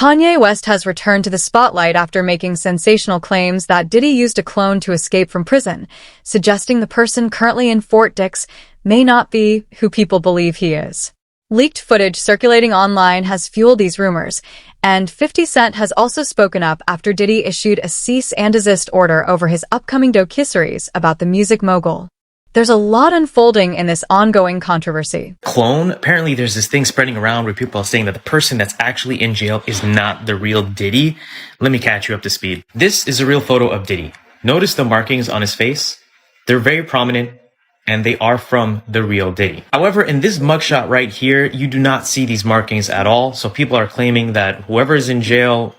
Kanye West has returned to the spotlight after making sensational claims that Diddy used a clone to escape from prison, suggesting the person currently in Fort Dix may not be who people believe he is. Leaked footage circulating online has fueled these rumors, and 50 Cent has also spoken up after Diddy issued a cease and desist order over his upcoming docuseries about the music mogul. There's a lot unfolding in this ongoing controversy. Clone, apparently there's this thing spreading around where people are saying that the person that's actually in jail is not the real Diddy. Let me catch you up to speed. This is a real photo of Diddy. Notice the markings on his face. They're very prominent and they are from the real Diddy. However, in this mugshot right here, you do not see these markings at all. So people are claiming that whoever is in jail,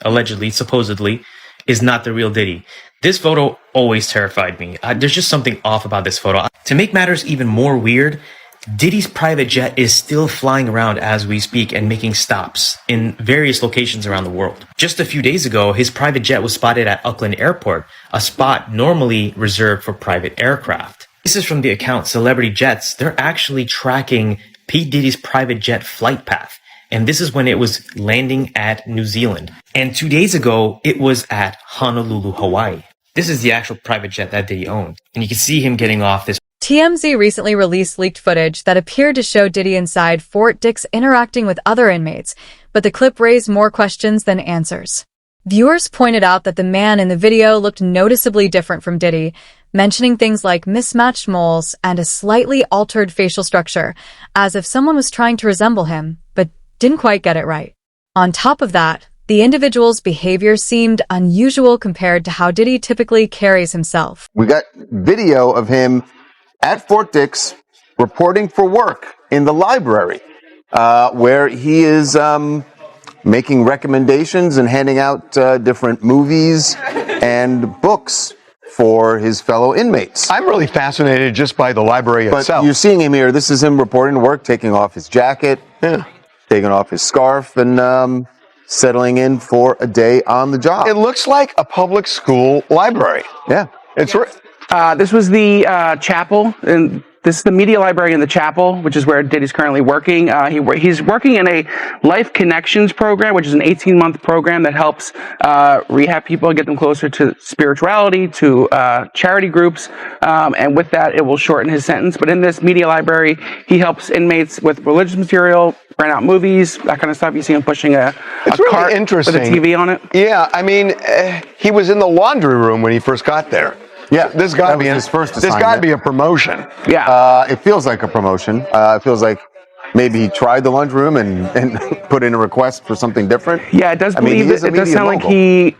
allegedly, supposedly, is not the real Diddy. This photo always terrified me. There's just something off about this photo. To make matters even more weird, Diddy's private jet is still flying around as we speak and making stops in various locations around the world. Just a few days ago, his private jet was spotted at Auckland Airport, a spot normally reserved for private aircraft. This is from the account Celebrity Jets. They're actually tracking P. Diddy's private jet flight path. And this is when it was landing at New Zealand. And 2 days ago, it was at Honolulu, Hawaii. This is the actual private jet that Diddy owned. And you can see him getting off this. TMZ recently released leaked footage that appeared to show Diddy inside Fort Dix interacting with other inmates, but the clip raised more questions than answers. Viewers pointed out that the man in the video looked noticeably different from Diddy, mentioning things like mismatched moles and a slightly altered facial structure, as if someone was trying to resemble him, but didn't quite get it right. On top of that, the individual's behavior seemed unusual compared to how Diddy typically carries himself. We got video of him at Fort Dix reporting for work in the library, where he is making recommendations and handing out different movies and books for his fellow inmates. I'm really fascinated just by the library itself. But you're seeing him here. This is him reporting to work, taking off his jacket, taking off his scarf, and settling in for a day on the job. It looks like a public school library. Yeah. It's This was the chapel, and this is the media library in the chapel, which is where Diddy's currently working. He's working in a Life Connections program, which is an 18-month program that helps rehab people, get them closer to spirituality, to charity groups, and with that, it will shorten his sentence. But in this media library, he helps inmates with religious material, rent out movies, that kind of stuff. You see him pushing a really cart interesting with a TV on it. Yeah, I mean, he was in the laundry room when he first got there. Yeah, this got to be his first This assignment. got to be a promotion. Yeah, it feels like a promotion. It feels like maybe he tried the lunchroom and put in a request for something different. Yeah, it does. It does sound like he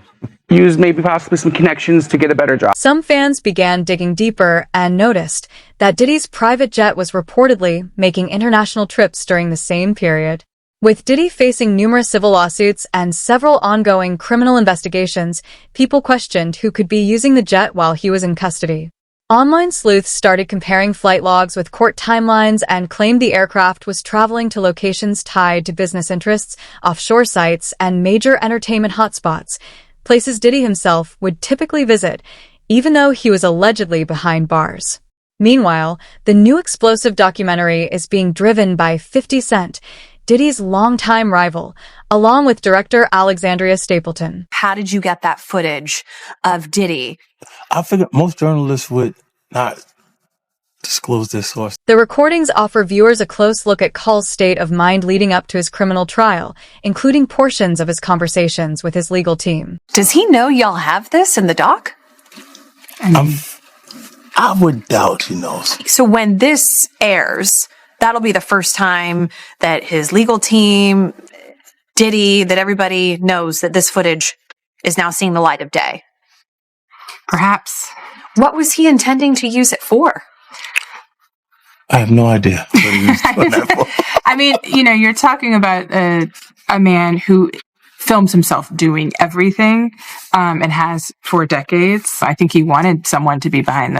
used maybe possibly some connections to get a better job. Some fans began digging deeper and noticed that Diddy's private jet was reportedly making international trips during the same period. With Diddy facing numerous civil lawsuits and several ongoing criminal investigations, people questioned who could be using the jet while he was in custody. Online sleuths started comparing flight logs with court timelines and claimed the aircraft was traveling to locations tied to business interests, offshore sites, and major entertainment hotspots, places Diddy himself would typically visit, even though he was allegedly behind bars. Meanwhile, the new explosive documentary is being driven by 50 Cent, Diddy's longtime rival, along with director Alexandria Stapleton. How did you get that footage of Diddy? I figured most journalists would not disclose their source. The recordings offer viewers a close look at Cull's state of mind leading up to his criminal trial, including portions of his conversations with his legal team. Does he know y'all have this in the doc? I would doubt he knows. So when this airs, that'll be the first time that his legal team, Diddy, that everybody knows that this footage is now seeing the light of day. Perhaps. What was he intending to use it for? I have no idea what he used that for. I mean, you're talking about a man who films himself doing everything and has for decades. I think he wanted someone to be behind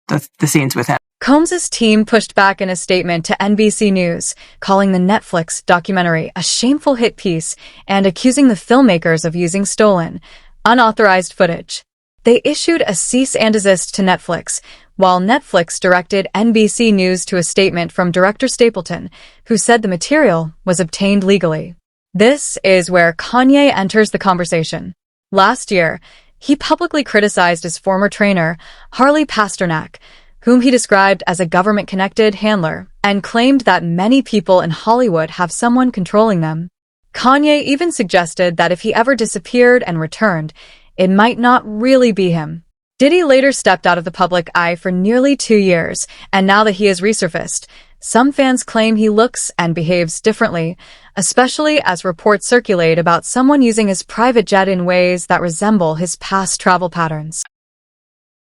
the scenes with him. Combs's team pushed back in a statement to NBC News, calling the Netflix documentary a shameful hit piece and accusing the filmmakers of using stolen, unauthorized footage. They issued a cease and desist to Netflix, while Netflix directed NBC News to a statement from director Stapleton, who said the material was obtained legally. This is where Kanye enters the conversation. Last year, he publicly criticized his former trainer, Harley Pasternak, whom he described as a government-connected handler, and claimed that many people in Hollywood have someone controlling them. Kanye even suggested that if he ever disappeared and returned, it might not really be him. Diddy later stepped out of the public eye for nearly 2 years, and now that he has resurfaced, some fans claim he looks and behaves differently, especially as reports circulate about someone using his private jet in ways that resemble his past travel patterns.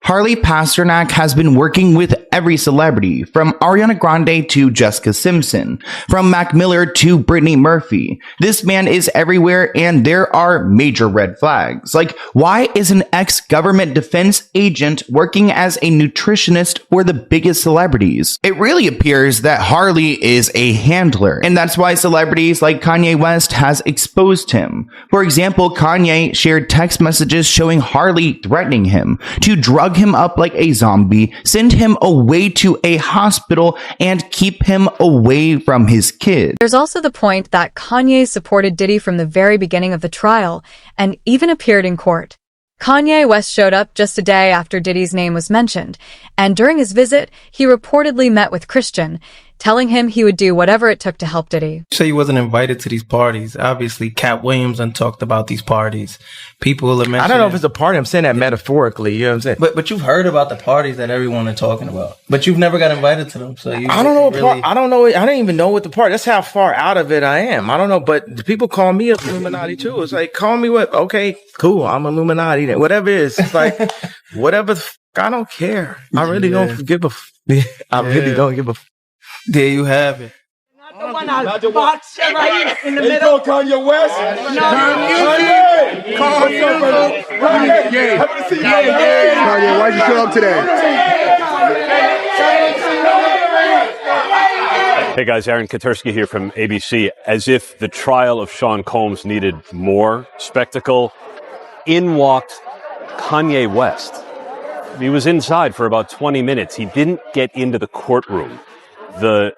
Harley Pasternak has been working with every celebrity, from Ariana Grande to Jessica Simpson, from Mac Miller to Brittany Murphy. This man is everywhere, and there are major red flags. Like, why is an ex-government defense agent working as a nutritionist for the biggest celebrities? It really appears that Harley is a handler, and that's why celebrities like Kanye West has exposed him. For example, Kanye shared text messages showing Harley threatening him to drug him up like a zombie, send him away to a hospital, and keep him away from his kids. There's also the point that Kanye supported Diddy from the very beginning of the trial and even appeared in court. Kanye West showed up just a day after Diddy's name was mentioned, and during his visit, he reportedly met with Christian, telling him he would do whatever it took to help Diddy. You say he wasn't invited to these parties. Obviously, Cat Williams done talked about these parties. People will mention I don't know if it's a party. I'm saying that metaphorically. You know what I'm saying? But you've heard about the parties that everyone is talking about. But you've never got invited to them. So you I don't know what really... I don't know. I didn't even know what the party. That's how far out of it I am. I don't know. But the people call me Illuminati too. It's like, call me what? Okay, cool. I'm Illuminati then. Whatever it is. It's like, whatever. I don't care. I really don't give a. I really don't give a. There you have it. Not the box right in the middle. Kanye West. Kanye. Kanye, why'd you show up today? Hey guys, Aaron Katursky here from ABC. As if the trial of Sean Combs needed more spectacle, in walked Kanye West. He was inside for about 20 minutes. He didn't get into the courtroom. The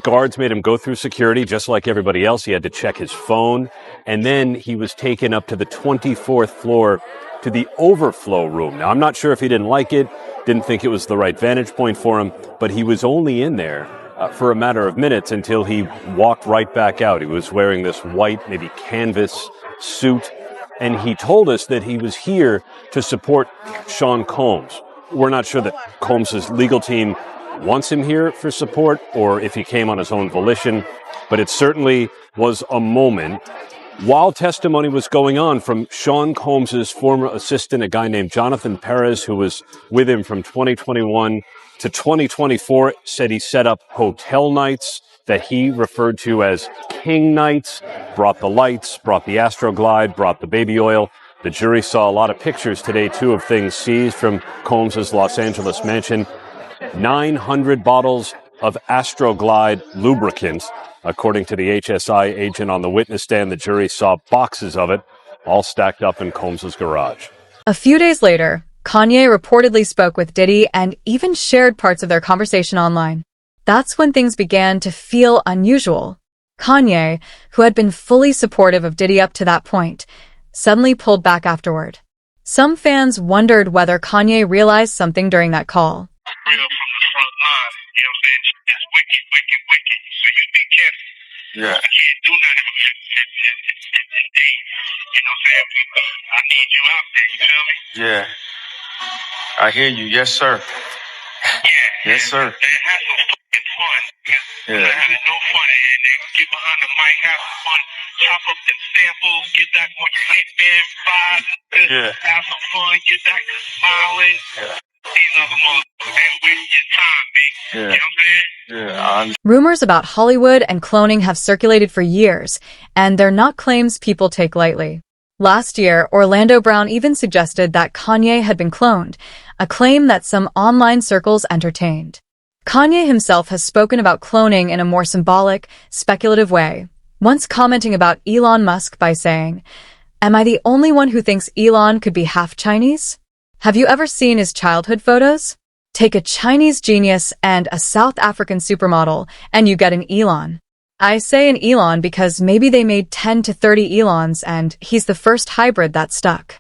guards made him go through security just like everybody else. He had to check his phone. And then he was taken up to the 24th floor to the overflow room. Now, I'm not sure if he didn't like it, didn't think it was the right vantage point for him, but he was only in there for a matter of minutes until he walked right back out. He was wearing this white, maybe canvas suit. And he told us that he was here to support Sean Combs. We're not sure that Combs' legal team wants him here for support or if he came on his own volition, but it certainly was a moment while testimony was going on from Sean Combs' former assistant, a guy named Jonathan Perez, who was with him from 2021 to 2024, said he set up hotel nights that he referred to as King Nights, brought the lights, brought the Astroglide, brought the baby oil. The jury saw a lot of pictures today, too, of things seized from Combs' Los Angeles mansion. 900 bottles of Astroglide lubricant. According to the HSI agent on the witness stand, the jury saw boxes of it, all stacked up in Combs' garage. A few days later, Kanye reportedly spoke with Diddy and even shared parts of their conversation online. That's when things began to feel unusual. Kanye, who had been fully supportive of Diddy up to that point, suddenly pulled back afterward. Some fans wondered whether Kanye realized something during that call. Yeah. I can't do nothing for 15 days. You know what I'm saying? I need you out there, you feel me? Yeah. I hear you. Yes, sir. Yeah. Yes, sir. And have some fucking fun. Yeah. Having no fun. And then get behind the mic, have some fun. Chop up them samples, get that one hit man vibe. Yeah. Have some fun, get that smiling. Yeah. These other motherfuckers ain't wasting your time, B. Yeah. You know what I'm saying? Yeah. Rumors about Hollywood and cloning have circulated for years, and they're not claims people take lightly. Last year, Orlando Brown even suggested that Kanye had been cloned, a claim that some online circles entertained. Kanye himself has spoken about cloning in a more symbolic, speculative way, once commenting about Elon Musk by saying, "Am I the only one who thinks Elon could be half Chinese? Have you ever seen his childhood photos? Take a Chinese genius and a South African supermodel, and you get an Elon." I say an Elon because maybe they made 10 to 30 Elons and he's the first hybrid that stuck.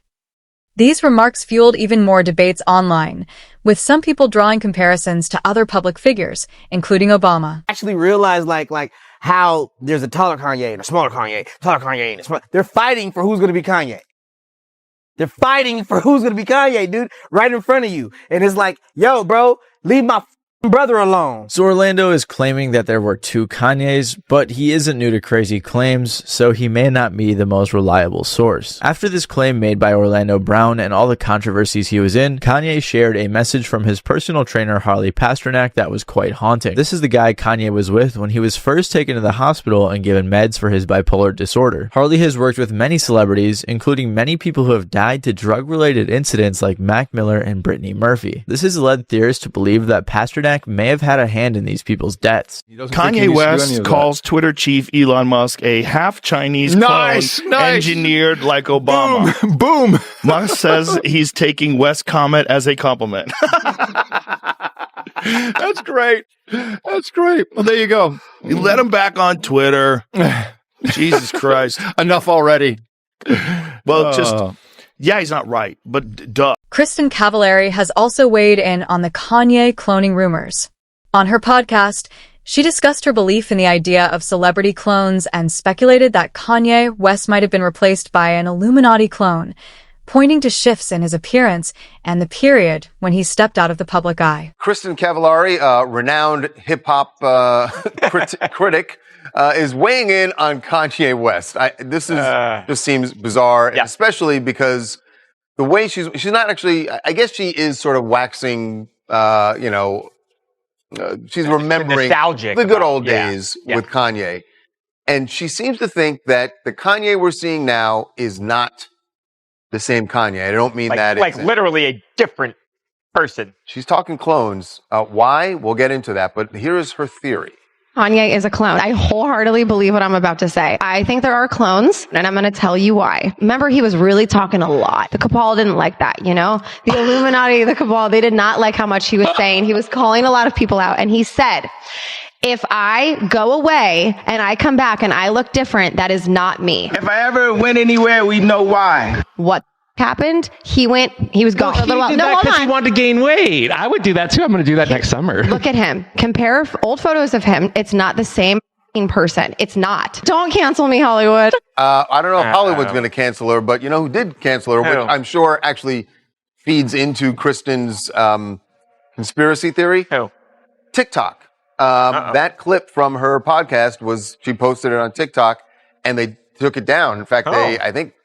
These remarks fueled even more debates online, with some people drawing comparisons to other public figures, including Obama. Actually realize like how there's a taller Kanye and a smaller Kanye, and a smaller. They're fighting for who's going to be Kanye. They're fighting for who's going to be Kanye, dude, right in front of you. And it's like, yo, bro, leave my brother alone. So Orlando is claiming that there were two Kanyes, but he isn't new to crazy claims, so he may not be the most reliable source. After this claim made by Orlando Brown and all the controversies he was in, Kanye shared a message from his personal trainer Harley Pasternak that was quite haunting. This is the guy Kanye was with when he was first taken to the hospital and given meds for his bipolar disorder. Harley has worked with many celebrities, including many people who have died to drug-related incidents like Mac Miller and Brittany Murphy. This has led theorists to believe that Pasternak may have had a hand in these people's deaths. Kanye West calls Twitter chief Elon Musk a half Chinese clone engineered like Obama. Boom. Musk says he's taking West's comment as a compliment. That's great. That's great. Well, there you go. You let him back on Twitter. Jesus Christ. Enough already. Well, just, yeah, he's not right, but duh. Kristen Cavallari has also weighed in on the Kanye cloning rumors. On her podcast, she discussed her belief in the idea of celebrity clones and speculated that Kanye West might have been replaced by an Illuminati clone, pointing to shifts in his appearance and the period when he stepped out of the public eye. Kristen Cavallari, renowned hip-hop critic, is weighing in on Kanye West. This just seems bizarre, especially because the way she's not actually, I guess she is sort of waxing, she's remembering nostalgic the good old days with Kanye. And she seems to think that the Kanye we're seeing now is not the same Kanye. I don't mean that. Like literally a different person. She's talking clones. Why? We'll get into that. But here is her theory. Kanye is a clone. I wholeheartedly believe what I'm about to say. I think there are clones, and I'm going to tell you why. Remember, he was really talking a lot. The cabal didn't like that, you know? The Illuminati, the cabal, they did not like how much he was saying. He was calling a lot of people out, and he said, if I go away and I come back and I look different, that is not me. If I ever went anywhere, we know why. What happened? He was gone for a little while. No, hold on. He wanted to gain weight. I would do that too. I'm going to do that next summer. Look at him. Compare old photos of him. It's not the same person. It's not. Don't cancel me, Hollywood. I don't know if Hollywood's going to cancel her, but you know who did cancel her, which I'm sure actually feeds into Kristen's conspiracy theory? Who? TikTok. That clip from her podcast she posted it on TikTok, and they took it down. In fact,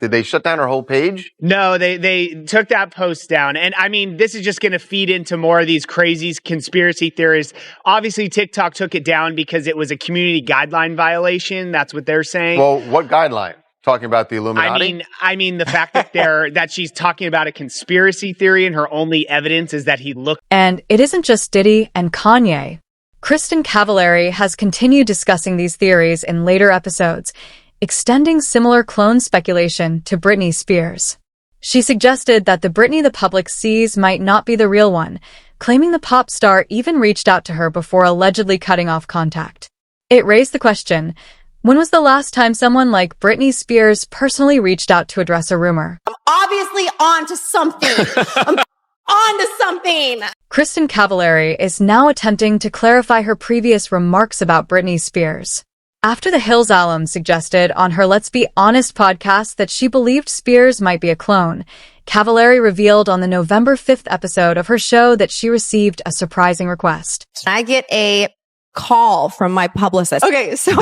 did they shut down her whole page? No, they took that post down. And I mean, this is just going to feed into more of these crazy conspiracy theories. Obviously, TikTok took it down because it was a community guideline violation. That's what they're saying. Well, what guideline? Talking about the Illuminati? I mean the fact that that she's talking about a conspiracy theory and her only evidence is that he looked. And it isn't just Diddy and Kanye. Kristen Cavallari has continued discussing these theories in later episodes, extending similar clone speculation to Britney Spears. She suggested that the Britney the public sees might not be the real one, claiming the pop star even reached out to her before allegedly cutting off contact. It raised the question, when was the last time someone like Britney Spears personally reached out to address a rumor? I'm obviously onto something. I'm onto something. Kristen Cavallari is now attempting to clarify her previous remarks about Britney Spears. After the Hills alum suggested on her Let's Be Honest podcast that she believed Spears might be a clone, Cavallari revealed on the November 5th episode of her show that she received a surprising request. I get a call from my publicist. Okay, so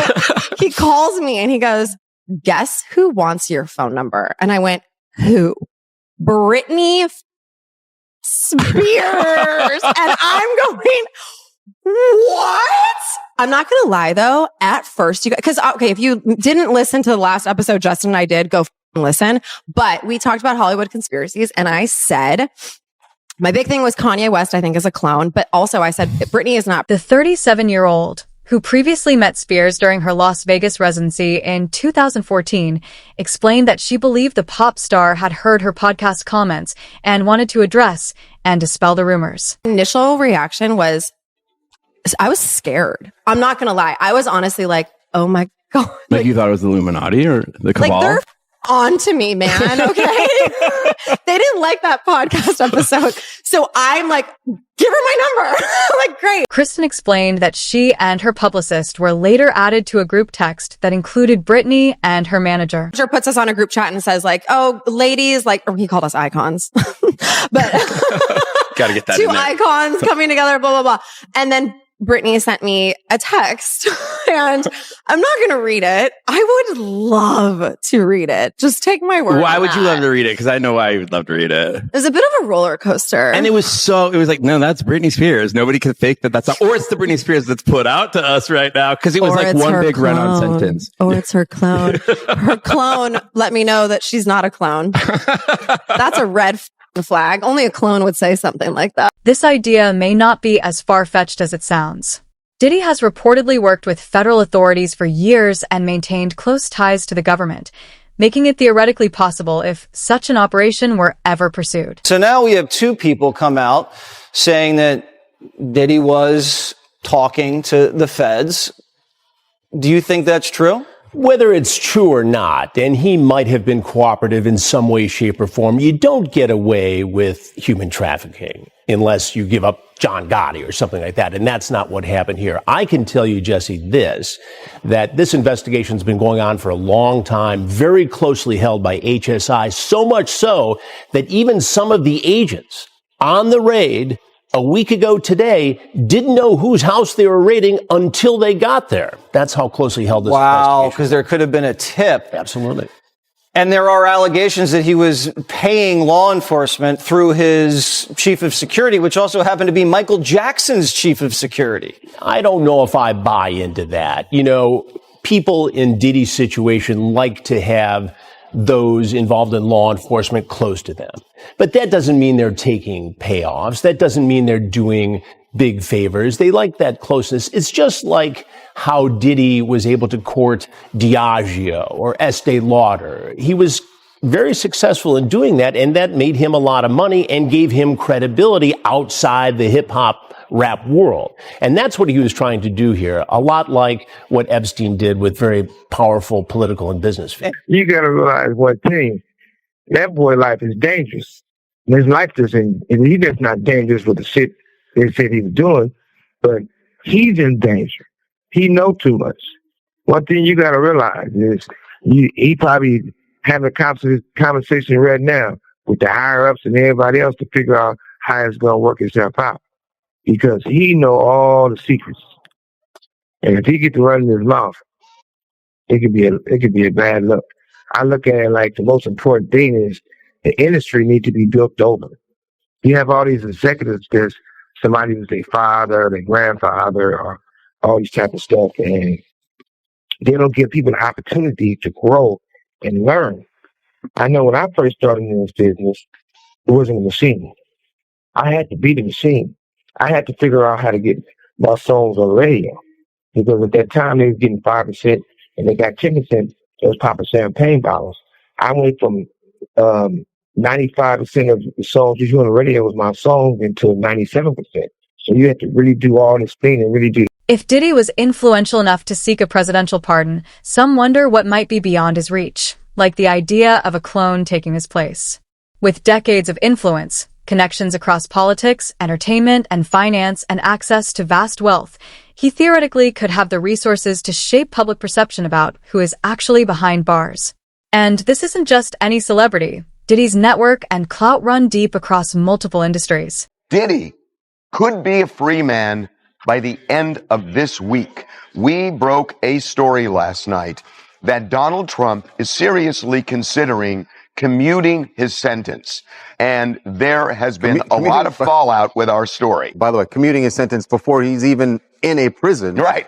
he calls me and he goes, guess who wants your phone number? And I went, who? Britney Spears. And I'm going, what? I'm not going to lie though. At first, because if you didn't listen to the last episode Justin and I did, go listen. But we talked about Hollywood conspiracies and I said, my big thing was Kanye West, I think, is a clone. But also I said, Britney is not. The 37-year-old, who previously met Spears during her Las Vegas residency in 2014, explained that she believed the pop star had heard her podcast comments and wanted to address and dispel the rumors. Initial reaction was, I was scared. I'm not going to lie. I was honestly like, oh my God. Like you thought it was the Illuminati or the Cabal? Like they're on to me, man. Okay. They didn't like that podcast episode. So I'm like, give her my number. Like, great. Kristen explained that she and her publicist were later added to a group text that included Brittany and her manager. Manager puts us on a group chat and says like, oh, ladies, like, or he called us icons, but Gotta get that two in there. icons coming together, blah, blah, blah. And then Brittany sent me a text and I'm not going to read it. I would love to read it. Just take my word. Why on would you that. love to read it? Because I know why you would love to read it. It was a bit of a roller coaster. And it was like, no, that's Britney Spears. Nobody can fake that. That's not, or it's the Britney Spears that's put out to us right now. Because it was Or like it's one her big clone. run-on sentence. Or it's her clone. Her clone let me know that she's not a clone. That's a red flag. Only a clone would say something like that. This idea may not be as far-fetched as it sounds. Diddy has reportedly worked with federal authorities for years and maintained close ties to the government, making it theoretically possible if such an operation were ever pursued. So now we have two people come out saying that Diddy was talking to the feds. Do you think that's true? Whether it's true or not, and he might have been cooperative in some way, shape, or form, you don't get away with human trafficking unless you give up John Gotti or something like that. And that's not what happened here. I can tell you, Jesse, that this investigation's been going on for a long time, very closely held by HSI, so much so that even some of the agents on the raid a week ago today didn't know whose house they were raiding until they got there. That's how closely held this Wow, because there could have been a tip. Absolutely. And there are allegations that he was paying law enforcement through his chief of security, which also happened to be Michael Jackson's chief of security. I don't know if I buy into that. You know, people in Diddy's situation like to have those involved in law enforcement close to them. But that doesn't mean they're taking payoffs. That doesn't mean they're doing big favors. They like that closeness. It's just like how Diddy was able to court Diageo or Estee Lauder. He was very successful in doing that, and that made him a lot of money and gave him credibility outside the hip-hop rap world. And that's what he was trying to do here, a lot like what Epstein did with very powerful political and business figures. You got to realize one thing. That boy life is dangerous. His life isn't, he's just not dangerous with the shit they said he was doing, but he's in danger. He know too much. One thing you got to realize is he probably having a conversation right now with the higher ups and everybody else to figure out how it's going to work itself out. Because he know all the secrets. And if he get to run his mouth, it could be a bad look. I look at it like the most important thing is the industry need to be built over. You have all these executives, there's somebody who's their father, their grandfather, or all these type of stuff, and they don't give people the opportunity to grow and learn. I know when I first started in this business, it wasn't a machine. I had to be the machine. I had to figure out how to get my songs on the radio. Because at that time, they was getting 5%, and they got 10%. They was popping champagne bottles. I went from 95% of the songs you hear on the radio was my songs into 97%. So you had to really do all this thing and really do. If Diddy was influential enough to seek a presidential pardon, some wonder what might be beyond his reach, like the idea of a clone taking his place. With decades of influence, connections across politics, entertainment, and finance, and access to vast wealth, he theoretically could have the resources to shape public perception about who is actually behind bars. And this isn't just any celebrity. Diddy's network and clout run deep across multiple industries. Diddy could be a free man by the end of this week. We broke a story last night that Donald Trump is seriously considering commuting his sentence. And there has been a lot of fallout with our story. By the way, commuting his sentence before he's even in a prison. Right.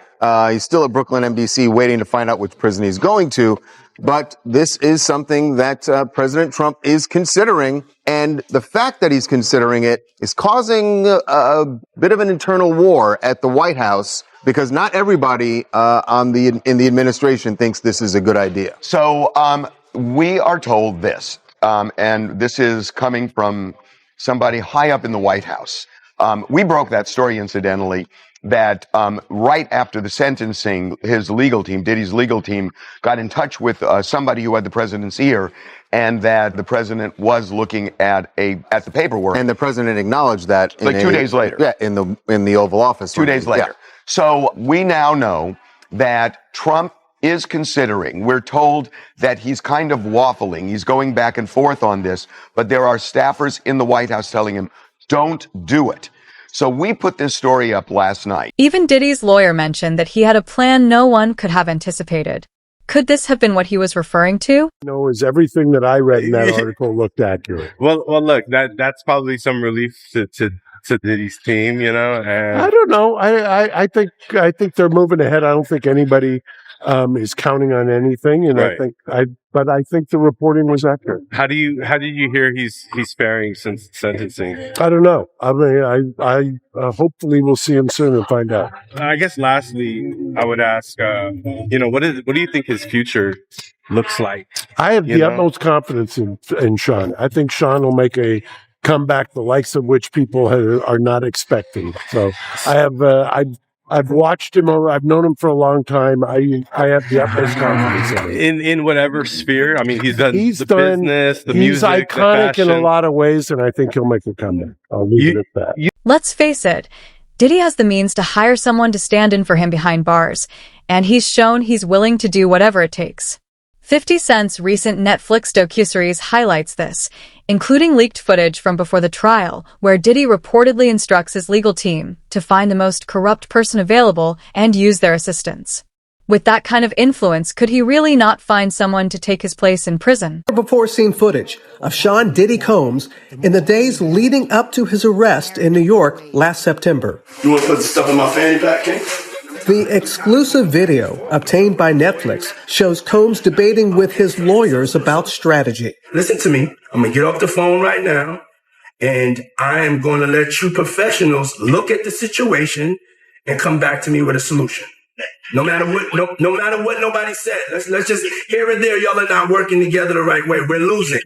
He's still at Brooklyn MDC waiting to find out which prison he's going to. But this is something that President Trump is considering. And the fact that he's considering it is causing a bit of an internal war at the White House, because not everybody in the administration thinks this is a good idea. So we are told this, and this is coming from somebody high up in the White House. We broke that story, incidentally, that right after the sentencing, his legal team, Diddy's legal team, got in touch with somebody who had the president's ear, and that the president was looking at the paperwork. And the president acknowledged that like 2 days later. Yeah, in the Oval Office. 2 days later. Yeah. So we now know that Trump is considering, we're told that he's kind of waffling, he's going back and forth on this, but there are staffers in the White House telling him, don't do it. So we put this story up last night. Even Diddy's lawyer mentioned that he had a plan no one could have anticipated. Could this have been what he was referring to? No, is everything that I read in that article looked accurate? Well, look, that's probably some relief to Diddy's team, you know. And I don't know. I think they're moving ahead. I don't think anybody is counting on anything, and right. But I think the reporting was accurate. How did you hear he's faring since sentencing? I don't know. I mean, I hopefully we'll see him soon and find out. I guess lastly, I would ask, what do you think his future looks like? I have the utmost confidence in Sean. I think Sean will make a comeback, the likes of which people are not expecting. So I have. I've watched him. I've known him for a long time. I have the utmost confidence in him. In whatever sphere. I mean, he's done business, the music, he's iconic in a lot of ways, and I think he'll make a comeback. I'll leave it at that. Let's face it, Diddy has the means to hire someone to stand in for him behind bars, and he's shown he's willing to do whatever it takes. 50 Cent's recent Netflix docuseries highlights this, including leaked footage from before the trial, where Diddy reportedly instructs his legal team to find the most corrupt person available and use their assistance. With that kind of influence, could he really not find someone to take his place in prison? Before-scene footage of Sean Diddy Combs in the days leading up to his arrest in New York last September. You want to put the stuff in my fanny pack, King? The exclusive video obtained by Netflix shows Combs debating with his lawyers about strategy. Listen to me. I'm going to get off the phone right now, and I am going to let you professionals look at the situation and come back to me with a solution. No matter what nobody said. Let's just, here and there, y'all are not working together the right way. We're losing.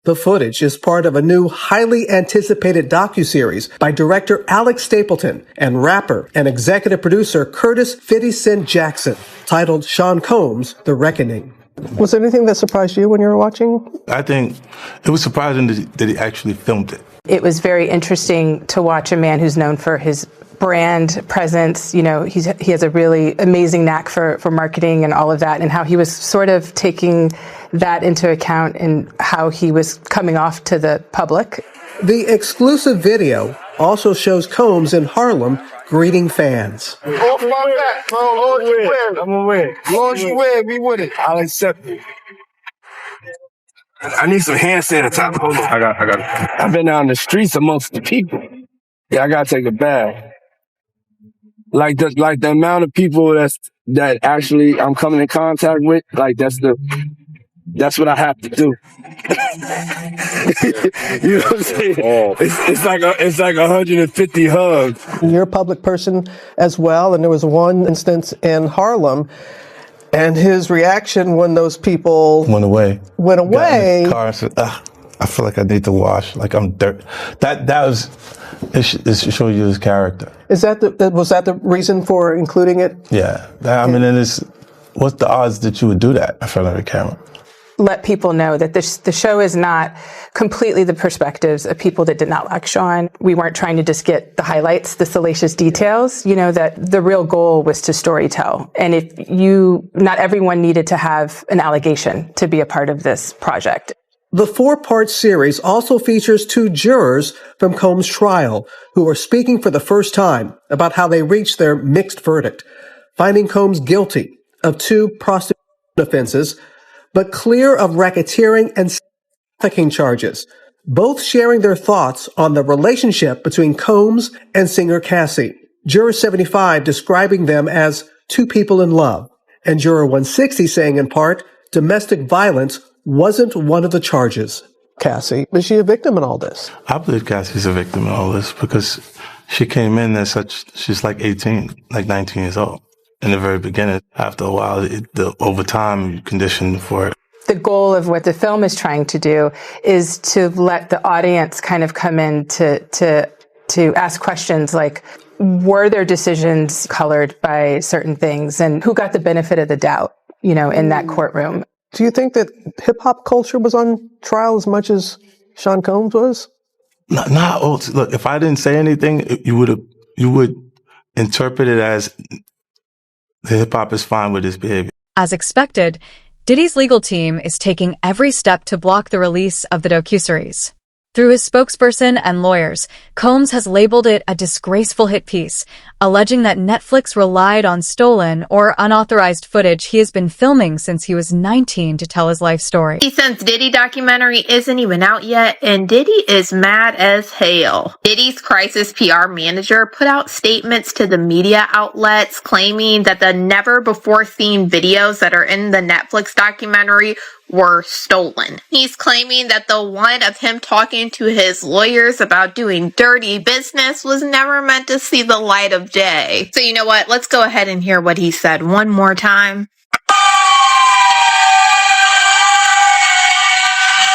The footage is part of a new, highly anticipated docuseries by director Alex Stapleton and rapper and executive producer Curtis 50 Cent Jackson, titled Sean Combs, The Reckoning. Was there anything that surprised you when you were watching? I think it was surprising that he actually filmed it. It was very interesting to watch a man who's known for his brand presence. You know, he has a really amazing knack for marketing and all of that, and how he was sort of taking that into account and how he was coming off to the public. The exclusive video also shows Combs in Harlem greeting fans. Off my back, bro. Long as you win. I'm going to win. Long as you win, we win it. I'll accept it. I need some hand sanitizer. Hold on. I got it. I've been out in the streets amongst the people. Yeah, I gotta take a bath. Like the amount of people that actually I'm coming in contact with, like that's what I have to do. You know what I'm saying? It's like 150 hugs. You're a public person as well, and there was one instance in Harlem, and his reaction when those people went away. Got in the car and said, I feel like I need to wash, like I'm dirt. That was, it shows you his character. Was that the reason for including it? Yeah. I mean, what's the odds that you would do that in front of the camera? Let people know that the show is not completely the perspectives of people that did not like Sean. We weren't trying to just get the highlights, the salacious details, you know, that the real goal was to storytell. And not everyone needed to have an allegation to be a part of this project. The 4-part series also features 2 jurors from Combs' trial who are speaking for the first time about how they reached their mixed verdict, finding Combs guilty of 2 prostitution offenses, but clear of racketeering and trafficking charges, both sharing their thoughts on the relationship between Combs and singer Cassie. Juror 75 describing them as 2 people in love, and Juror 160 saying in part, domestic violence wasn't one of the charges. Cassie, is she a victim in all this? I believe Cassie's a victim in all this because she came in she's like 18, like 19 years old. In the very beginning, after a while, over time, you conditioned for it. The goal of what the film is trying to do is to let the audience kind of come in to ask questions like, Were their decisions colored by certain things, and who got the benefit of the doubt, in that courtroom? Do you think that hip hop culture was on trial as much as Sean Combs was? Look, if I didn't say anything, you would interpret it as the hip hop is fine with his behavior. As expected, Diddy's legal team is taking every step to block the release of the docuseries. Through his spokesperson and lawyers, Combs has labeled it a disgraceful hit piece, alleging that Netflix relied on stolen or unauthorized footage he has been filming since he was 19 to tell his life story. Since Diddy documentary isn't even out yet, and Diddy is mad as hell. Diddy's crisis PR manager put out statements to the media outlets claiming that the never-before-seen videos that are in the Netflix documentary were stolen. He's claiming that the one of him talking to his lawyers about doing dirty business was never meant to see the light of day. So you know what? Let's go ahead and hear what he said one more time.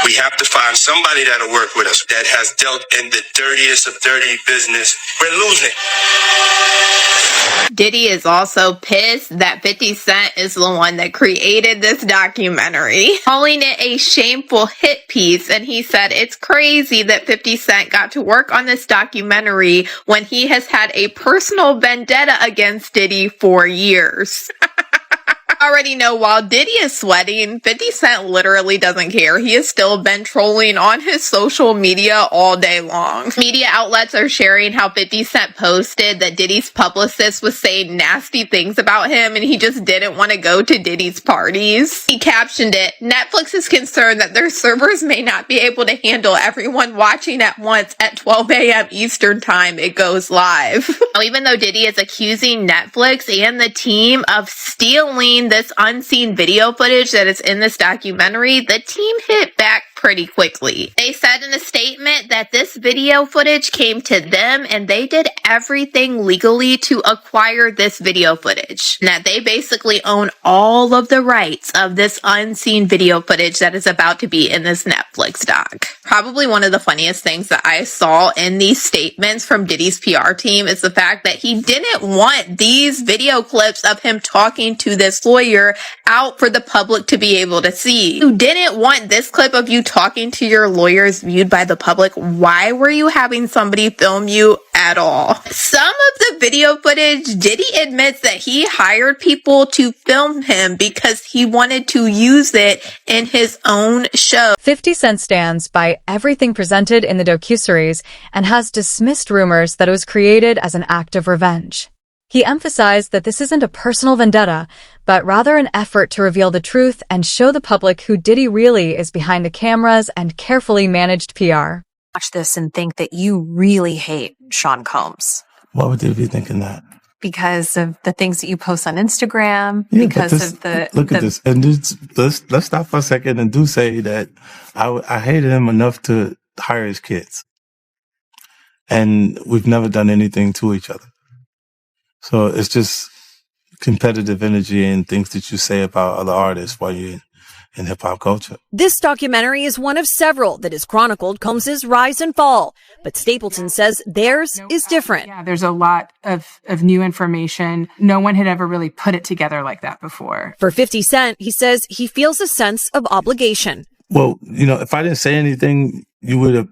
We have to find somebody that'll work with us that has dealt in the dirtiest of dirty business. We're losing. Diddy is also pissed that 50 Cent is the one that created this documentary, calling it a shameful hit piece, and he said it's crazy that 50 Cent got to work on this documentary when he has had a personal vendetta against Diddy for years. Already know while Diddy is sweating, 50 Cent literally doesn't care. He has still been trolling on his social media all day long. Media outlets are sharing how 50 Cent posted that Diddy's publicist was saying nasty things about him and he just didn't want to go to Diddy's parties. He captioned it, "Netflix is concerned that their servers may not be able to handle everyone watching at once at 12 a.m. Eastern time. It goes live." Even though Diddy is accusing Netflix and the team of stealing this unseen video footage that is in this documentary, the team hit back pretty quickly. They said in a statement that this video footage came to them and they did everything legally to acquire this video footage. And that they basically own all of the rights of this unseen video footage that is about to be in this Netflix doc. Probably one of the funniest things that I saw in these statements from Diddy's PR team is the fact that he didn't want these video clips of him talking to this lawyer out for the public to be able to see. You didn't want this clip of you talking to your lawyers viewed by the public. Why were you having somebody film you at all? Some of the video footage, Diddy admits that he hired people to film him because he wanted to use it in his own show. 50 Cent stands by everything presented in the docuseries and has dismissed rumors that it was created as an act of revenge. He emphasized that this isn't a personal vendetta, but rather an effort to reveal the truth and show the public who Diddy really is behind the cameras and carefully managed PR. Watch this and think that you really hate Sean Combs. Why would they be thinking that? Because of the things that you post on Instagram, Yeah, because of the... Look at this. And let's stop for a second and do say that I hated him enough to hire his kids. And we've never done anything to each other. So it's just competitive energy and things that you say about other artists while you're in hip-hop culture. This documentary is one of several that has chronicled Combs' rise and fall, but Stapleton says theirs is different. Yeah, there's a lot of new information. No one had ever really put it together like that before. For 50 Cent, he says he feels a sense of obligation. Well, if I didn't say anything, you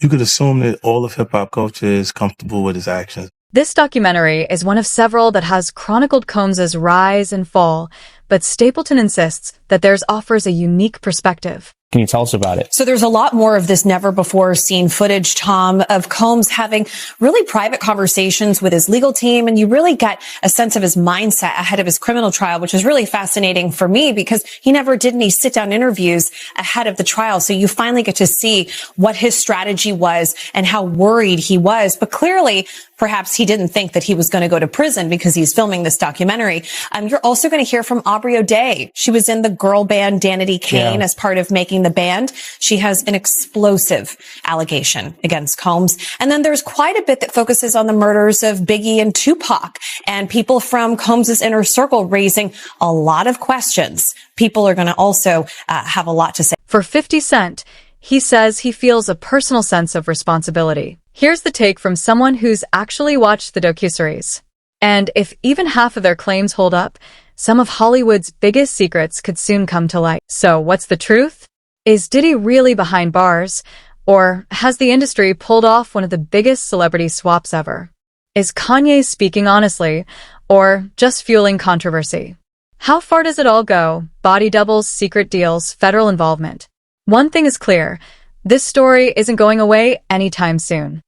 could assume that all of hip-hop culture is comfortable with his actions. This documentary is one of several that has chronicled Combs' rise and fall, but Stapleton insists that theirs offers a unique perspective. Can you tell us about it? So there's a lot more of this never before seen footage, Tom, of Combs having really private conversations with his legal team. And you really get a sense of his mindset ahead of his criminal trial, which is really fascinating for me because he never did any sit down interviews ahead of the trial. So you finally get to see what his strategy was and how worried he was. But clearly, perhaps he didn't think that he was going to go to prison because he's filming this documentary. You're also going to hear from Aubrey O'Day. She was in the girl band Danity Kane as part of making the band. She has an explosive allegation against Combs. And then there's quite a bit that focuses on the murders of Biggie and Tupac and people from Combs' inner circle raising a lot of questions. People are going to also have a lot to say. For 50 Cent, he says he feels a personal sense of responsibility. Here's the take from someone who's actually watched the docuseries. And if even half of their claims hold up, some of Hollywood's biggest secrets could soon come to light. So what's the truth? Is Diddy really behind bars? Or has the industry pulled off one of the biggest celebrity swaps ever? Is Kanye speaking honestly, or just fueling controversy? How far does it all go? Body doubles, secret deals, federal involvement. One thing is clear, this story isn't going away anytime soon.